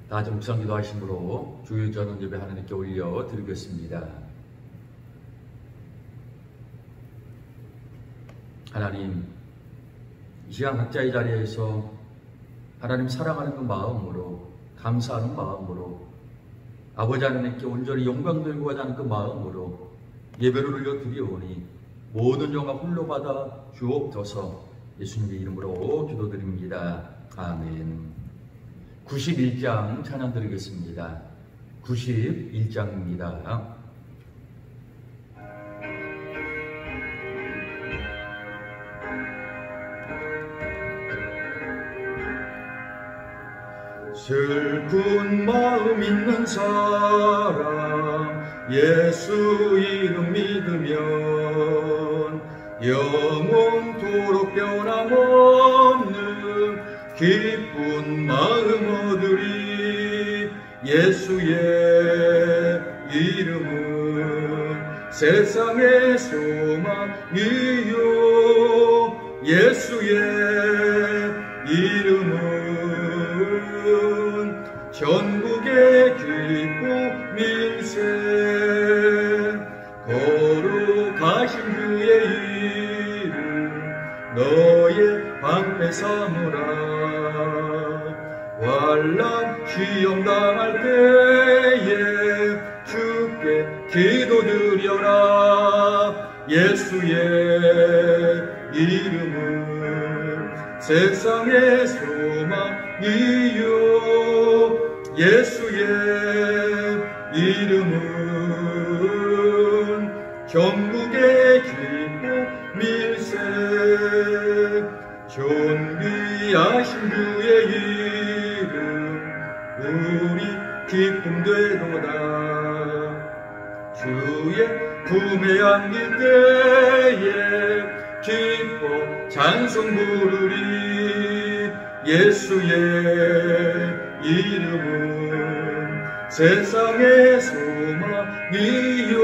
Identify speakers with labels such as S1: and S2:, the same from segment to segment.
S1: 다 같이 묵상 기도하심으로 주일 전원 예배 하나님께 올려 드리겠습니다. 하나님, 이 시간 각자의 자리에서 하나님 사랑하는 그 마음으로, 감사하는 마음으로, 아버지 하나님께 온전히 영광 돌고자 하는 그 마음으로 예배를 올려 드리오니 모든 영광 홀로 받아 주옵소서. 예수님의 이름으로 기도드립니다. 아멘. 91장 찬양 드리겠습니다. 91장입니다. 슬픈 마음 있는 사람 예수 이름 믿으면 영원토록 변함없는 기쁜 마음 얻으리. 예수의 이름은 세상의 소망이요 예수의 이름은 전국의 기쁨일세. 거룩하신 그의 이름 너의 방패 삼으라. 환난 시험 당할 때에 주께 기도드려라. 예수의 이름은 세상의 소망이요 예수의 이름은 전국의 기쁨일세. 존귀하신 그의 이름 우리 기쁨 되도다. 주의 품에 안길 때에 기뻐 찬송 부르리. 예수의 이름은 세상의 소망이요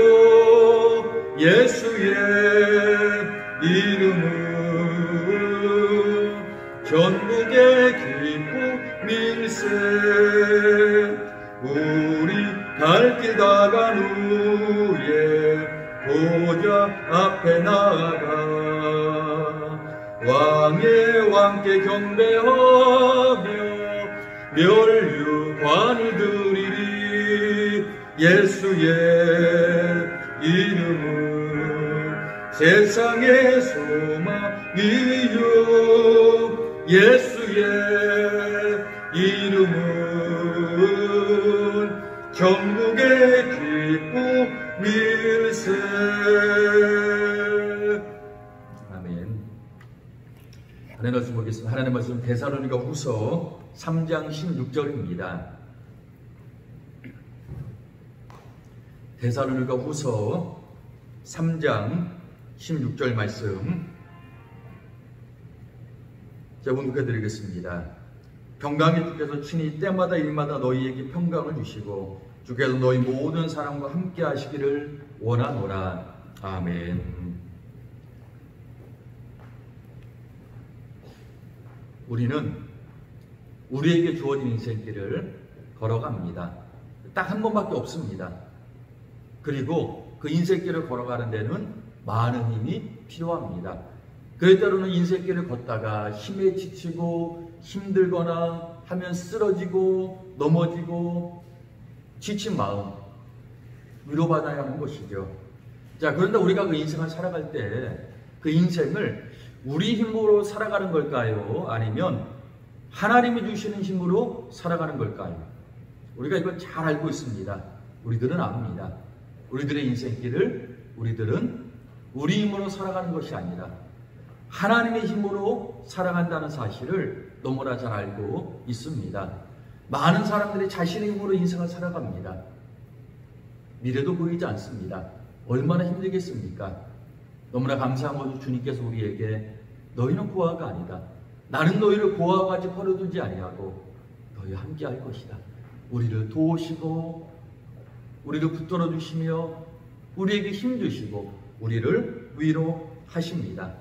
S1: 예수의 이름은 전국의 기쁨일세. 우리 갈 길 다 간 후에 보좌 앞에 나아가 왕의 왕께 경배하며 멸류관을 드리리. 예수의 이름은 세상의 소망이요 예수의 이름은 전국의 기쁨일세. 아멘. 하나님 말씀 보겠습니다. 하나님 말씀 데살로니가 후서 3장 16절입니다. 데살로니가 후서 3장 16절 말씀 제가 봉독해 드리겠습니다. 평강의 주께서 친히 때마다 일마다 너희에게 평강을 주시고 주께서 너희 모든 사람과 함께 하시기를 원하노라. 아멘. 우리는 우리에게 주어진 인생길을 걸어갑니다. 딱 한 번밖에 없습니다. 그리고 그 인생길을 걸어가는 데는 많은 힘이 필요합니다. 그럴 때로는 인생길을 걷다가 힘에 지치고 힘들거나 하면 쓰러지고 넘어지고 지친 마음 위로받아야 하는 것이죠. 자, 그런데 우리가 그 인생을 살아갈 때 그 인생을 우리 힘으로 살아가는 걸까요? 아니면 하나님이 주시는 힘으로 살아가는 걸까요? 우리가 이걸 잘 알고 있습니다. 우리들은 압니다. 우리들의 인생길을 우리들은 우리 힘으로 살아가는 것이 아니라 하나님의 힘으로 살아간다는 사실을 너무나 잘 알고 있습니다. 많은 사람들이 자신의 힘으로 인생을 살아갑니다. 미래도 보이지 않습니다. 얼마나 힘들겠습니까? 너무나 감사한 것은 주님께서 우리에게 너희는 고아가 아니다. 나는 너희를 고아같이 버려두지 아니하고 너희와 함께 할 것이다. 우리를 도우시고 우리를 붙들어 주시며 우리에게 힘 주시고 우리를 위로하십니다.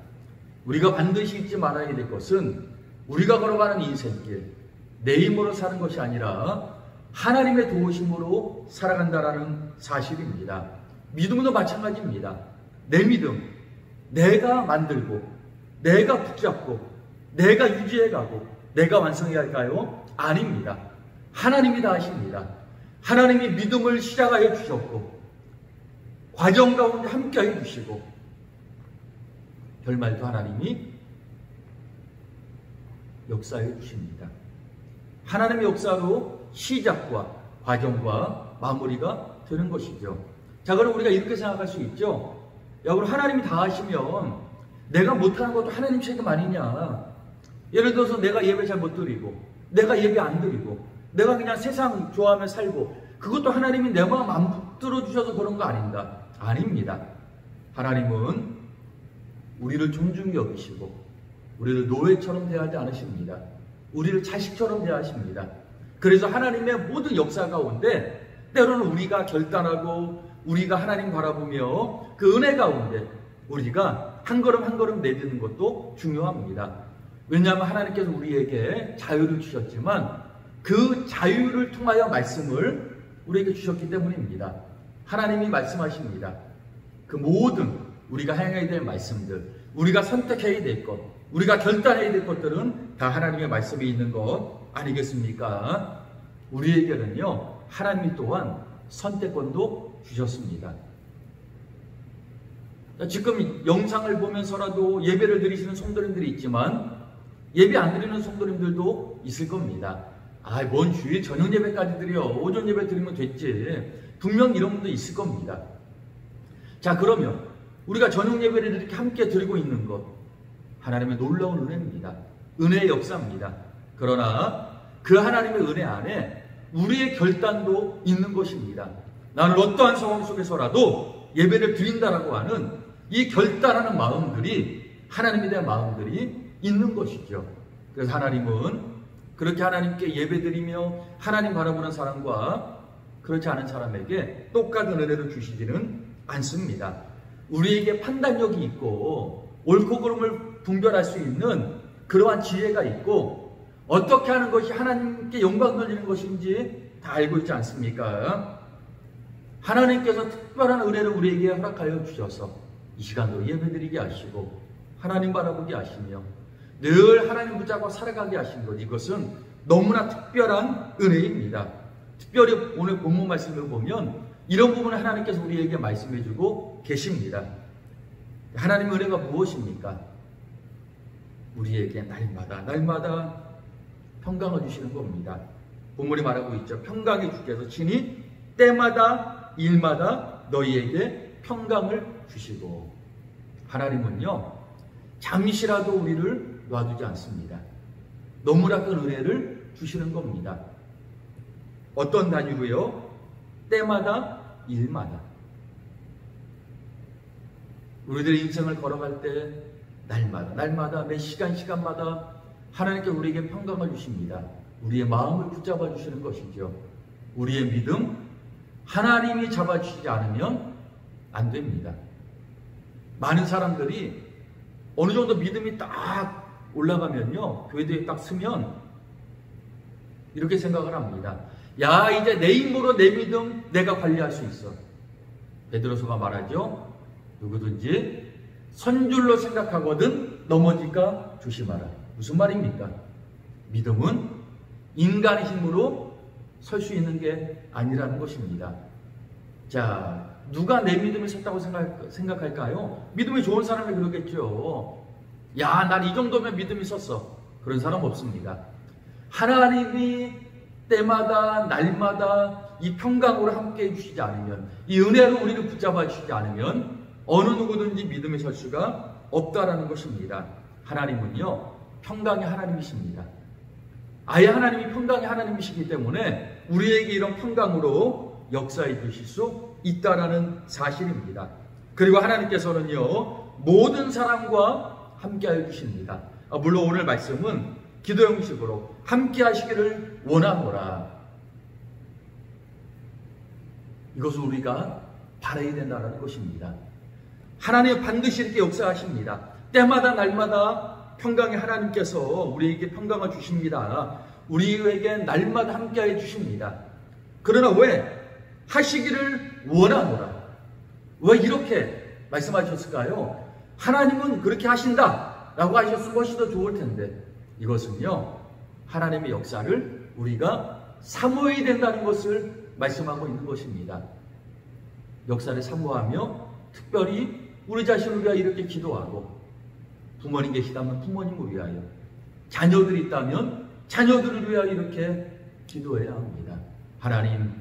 S1: 우리가 반드시 잊지 말아야 될 것은 우리가 걸어가는 인생길, 내 힘으로 사는 것이 아니라 하나님의 도우심으로 살아간다라는 사실입니다. 믿음도 마찬가지입니다. 내 믿음, 내가 만들고, 내가 붙잡고, 내가 유지해가고, 내가 완성해야 할까요? 아닙니다. 하나님이 다 하십니다. 하나님이 믿음을 시작하여 주셨고, 과정 가운데 함께 해주시고, 결말도 하나님이 역사해 주십니다. 하나님의 역사로 시작과 과정과 마무리가 되는 것이죠. 자, 그럼 우리가 이렇게 생각할 수 있죠. 야, 그럼 하나님이 다 하시면 내가 못하는 것도 하나님 책임 아니냐. 예를 들어서 내가 예배 잘 못 드리고, 내가 예배 안 드리고, 내가 그냥 세상 좋아하며 살고, 그것도 하나님이 내 마음 안 들어주셔서 그런 거 아닌가? 아닙니다. 하나님은 우리를 존중히 여기시고, 우리를 노예처럼 대하지 않으십니다. 우리를 자식처럼 대하십니다. 그래서 하나님의 모든 역사 가운데 때로는 우리가 결단하고 우리가 하나님 바라보며 그 은혜 가운데 우리가 한 걸음 한 걸음 내딛는 것도 중요합니다. 왜냐하면 하나님께서 우리에게 자유를 주셨지만 그 자유를 통하여 말씀을 우리에게 주셨기 때문입니다. 하나님이 말씀하십니다. 그 모든 우리가 행해야 될 말씀들, 우리가 선택해야 될 것, 우리가 결단해야 될 것들은 다 하나님의 말씀에 있는 것 아니겠습니까? 우리에게는요, 하나님 또한 선택권도 주셨습니다. 지금 영상을 보면서라도 예배를 드리시는 성도님들이 있지만 예배 안 드리는 성도님들도 있을 겁니다. 아, 뭔 주일 저녁 예배까지 드려. 오전 예배 드리면 됐지. 분명 이런 분도 있을 겁니다. 자, 그러면 우리가 저녁 예배를 이렇게 함께 드리고 있는 것, 하나님의 놀라운 은혜입니다. 은혜의 역사입니다. 그러나 그 하나님의 은혜 안에 우리의 결단도 있는 것입니다. 나는 어떠한 상황 속에서라도 예배를 드린다라고 하는 이 결단하는 마음들이 하나님에 대한 마음들이 있는 것이죠. 그래서 하나님은 그렇게 하나님께 예배드리며 하나님 바라보는 사람과 그렇지 않은 사람에게 똑같은 은혜를 주시지는 않습니다. 우리에게 판단력이 있고 옳고 그름을 분별할 수 있는 그러한 지혜가 있고 어떻게 하는 것이 하나님께 영광 돌리는 것인지 다 알고 있지 않습니까? 하나님께서 특별한 은혜를 우리에게 허락하여 주셔서 이 시간도 예배드리게 하시고 하나님 바라보게 하시며 늘 하나님 붙잡고 살아가게 하신 것, 이것은 너무나 특별한 은혜입니다. 특별히 오늘 본문 말씀을 보면 이런 부분을 하나님께서 우리에게 말씀해 주고 계십니다. 하나님의 은혜가 무엇입니까? 우리에게 날마다 평강을 주시는 겁니다. 본문이 말하고 있죠. 평강의 주께서 친히 때마다 일마다 너희에게 평강을 주시고, 하나님은요 잠시라도 우리를 놔두지 않습니다. 너무나 큰 은혜를 주시는 겁니다. 어떤 단위로요? 때마다 일마다. 우리들 인생을 걸어갈 때 날마다 매 시간마다 하나님께 우리에게 평강을 주십니다. 우리의 마음을 붙잡아 주시는 것이죠. 우리의 믿음, 하나님이 잡아주시지 않으면 안 됩니다. 많은 사람들이 어느 정도 믿음이 딱 올라가면요, 교회에 딱 서면 이렇게 생각을 합니다. 야, 이제 내 힘으로 내 믿음 내가 관리할 수 있어. 베드로서가 말하죠. 누구든지 선줄로 생각하거든 넘어질까 조심하라. 무슨 말입니까? 믿음은 인간의 힘으로 설 수 있는 게 아니라는 것입니다. 자, 누가 내 믿음이 섰다고 생각할까요? 믿음이 좋은 사람이 그러겠죠. 야, 난 이 정도면 믿음이 섰어. 그런 사람 없습니다. 하나님이 때마다 날마다 이 평강으로 함께 해주시지 않으면, 이 은혜로 우리를 붙잡아 주시지 않으면 어느 누구든지 믿음이 설 수가 없다라는 것입니다. 하나님은요 평강의 하나님이십니다. 아예 하나님이 평강의 하나님이시기 때문에 우리에게 이런 평강으로 역사해 주실 수 있다라는 사실입니다. 그리고 하나님께서는요 모든 사람과 함께하여 주십니다. 물론 오늘 말씀은 기도 형식으로 함께 하시기를 원하노라. 이것을 우리가 바라야 된다는 것입니다. 하나님은 반드시 이렇게 역사하십니다. 때마다 날마다 평강의 하나님께서 우리에게 평강을 주십니다. 우리에게 날마다 함께해 주십니다. 그러나 왜 하시기를 원하노라. 왜 이렇게 말씀하셨을까요? 하나님은 그렇게 하신다 라고 하셨으면 훨씬 더 좋을 텐데, 이것은요 하나님의 역사를 우리가 사모해야 된다는 것을 말씀하고 있는 것입니다. 역사를 사모하며 특별히 우리 자신을 위하여 이렇게 기도하고, 부모님 계시다면 부모님을 위하여, 자녀들이 있다면 자녀들을 위하여 이렇게 기도해야 합니다. 하나님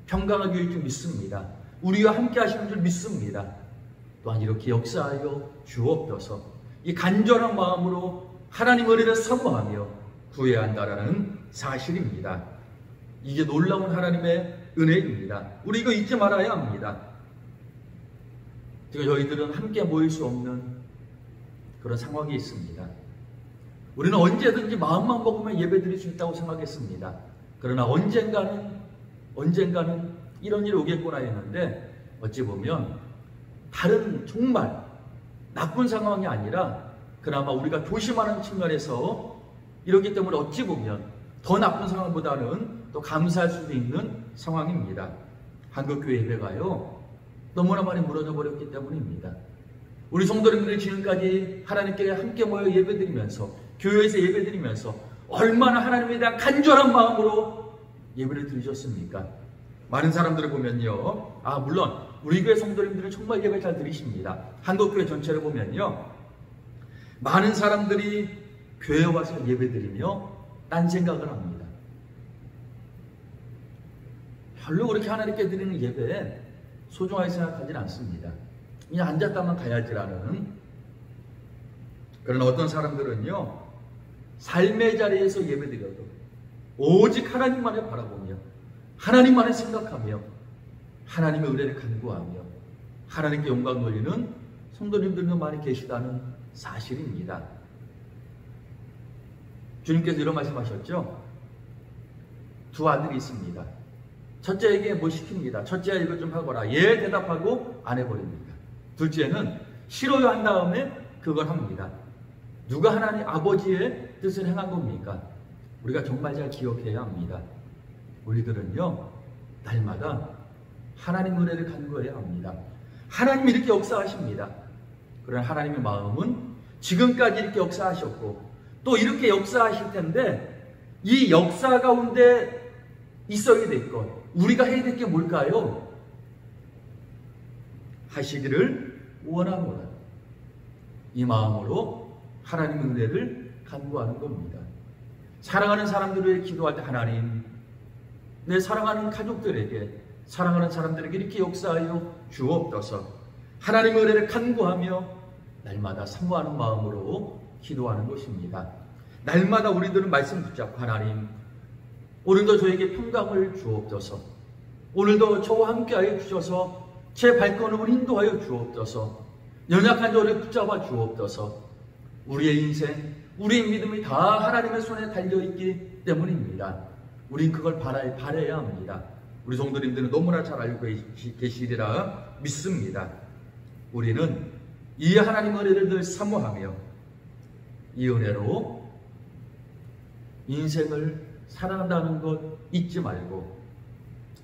S1: 평강하게 할 줄 믿습니다. 우리와 함께 하시는 줄 믿습니다. 또한 이렇게 역사하여 주옵소서. 이 간절한 마음으로 하나님 은혜를 사모하며 구해야 한다라는 사실입니다. 이게 놀라운 하나님의 은혜입니다. 우리 이거 잊지 말아야 합니다. 지금 저희들은 함께 모일 수 없는 그런 상황이 있습니다. 우리는 언제든지 마음만 먹으면 예배드릴 수 있다고 생각했습니다. 그러나 언젠가는 이런 일이 오겠구나 했는데, 어찌 보면 다른 정말 나쁜 상황이 아니라 그나마 우리가 조심하는 측면에서 이렇기 때문에 어찌 보면 더 나쁜 상황보다는 또 감사할 수도 있는 상황입니다. 한국교회 예배가요 너무나 많이 무너져 버렸기 때문입니다. 우리 성도님들이 지금까지 하나님께 함께 모여 예배드리면서, 교회에서 예배드리면서 얼마나 하나님에 대한 간절한 마음으로 예배를 드리셨습니까? 많은 사람들을 보면요, 물론 우리 교회 성도님들은 정말 예배 잘 드리십니다. 한국교회 전체를 보면요, 많은 사람들이 교회에 와서 예배드리며 딴 생각을 합니다. 별로 그렇게 하나님께 드리는 예배에 소중하게 생각하진 않습니다. 그냥 앉았다만 가야지라는. 그러나 어떤 사람들은요, 삶의 자리에서 예배드려도 오직 하나님만을 바라보며 하나님만을 생각하며 하나님의 은혜를 간구하며 하나님께 영광 돌리는 성도님들도 많이 계시다는 사실입니다. 주님께서 이런 말씀하셨죠? 두 아들이 있습니다. 첫째에게 뭐 시킵니다. 첫째야 이것 좀 하거라. 예 대답하고 안 해버립니다. 둘째는 싫어요 한 다음에 그걸 합니다. 누가 하나님 아버지의 뜻을 행한 겁니까? 우리가 정말 잘 기억해야 합니다. 우리들은요 날마다 하나님 은혜를 간구해야 합니다. 하나님이 이렇게 역사하십니다. 그러나 하나님의 마음은 지금까지 이렇게 역사하셨고 또 이렇게 역사하실 텐데, 이 역사 가운데 있어야 될 것, 우리가 해야 될 게 뭘까요? 하시기를 원하노라. 이 마음으로 하나님의 은혜를 간구하는 겁니다. 사랑하는 사람들을 기도할 때 하나님, 내 사랑하는 가족들에게, 사랑하는 사람들에게 이렇게 역사하여 주옵소서. 하나님의 은혜를 간구하며 날마다 사모하는 마음으로 기도하는 것입니다. 날마다 우리들은 말씀 붙잡고, 하나님 오늘도 저에게 평강을 주옵소서. 오늘도 저와 함께하여 주셔서 제 발걸음을 인도하여 주옵소서. 연약한 저를 붙잡아 주옵소서. 우리의 인생, 우리의 믿음이 다 하나님의 손에 달려있기 때문입니다. 우린 그걸 바라야 합니다. 우리 성도님들은 너무나 잘 알고 계시리라 믿습니다. 우리는 이 하나님의 은혜를 늘 사모하며 이 은혜로 인생을 살아간다는 것 잊지 말고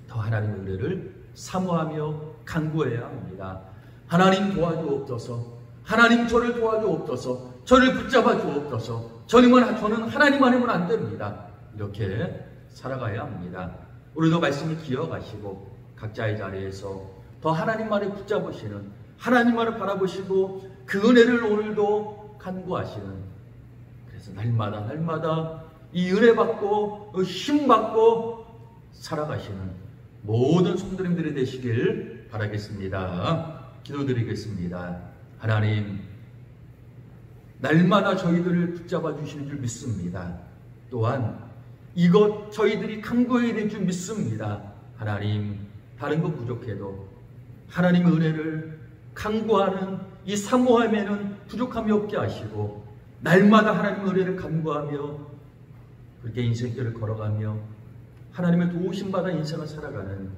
S1: 더 하나님의 은혜를 사모하며 간구해야 합니다. 하나님 도와주옵소서. 하나님 저를 도와주옵소서. 저를 붙잡아 주옵소서. 저는 하나님 아니면 안 됩니다. 이렇게 살아가야 합니다. 우리도 말씀을 기억하시고 각자의 자리에서 더 하나님만을 붙잡으시는, 하나님만을 바라보시고 그 은혜를 오늘도 간구하시는, 그래서 날마다 이 은혜 받고 힘 받고 살아가시는 모든 성도님들이 되시길 바라겠습니다. 기도드리겠습니다. 하나님, 날마다 저희들을 붙잡아 주시는 줄 믿습니다. 또한 이것 저희들이 간구해야 될 줄 믿습니다. 하나님, 다른 것 부족해도 하나님의 은혜를 간구하는 이 사모함에는 부족함이 없게 하시고 날마다 하나님의 은혜를 간구하며 그렇게 인생길을 걸어가며 하나님의 도우심받아 인생을 살아가는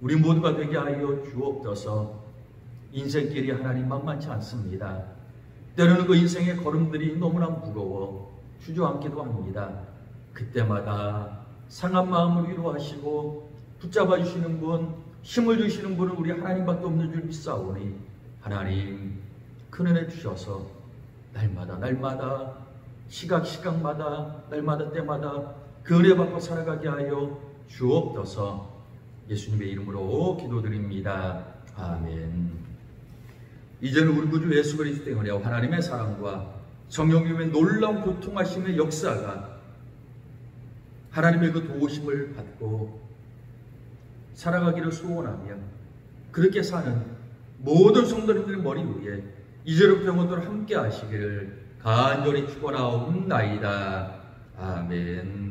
S1: 우리 모두가 되게 하여 주옵소서. 인생길이 하나님 만만치 않습니다. 때로는 그 인생의 걸음들이 너무나 무거워 주저앉기도 합니다. 그때마다 상한 마음을 위로하시고 붙잡아 주시는 분, 힘을 주시는 분은 우리 하나님밖에 없는 줄 믿사오니 하나님 큰 은혜 주셔서 날마다 시각마다 날마다 때마다 그 은혜 받고 살아가게 하여 주옵소서. 예수님의 이름으로 기도드립니다. 아멘. 이제는 우리 구주 예수 그리스도의 은혜와 하나님의 사랑과 성령님의 놀라운 교통하심의 역사가 하나님의 그 도우심을 받고 살아가기를 소원하며 그렇게 사는 모든 성도님들의 머리 위에 이제로부터 영원토록 함께 하시기를 간절히 축원하옵나이다. 아멘.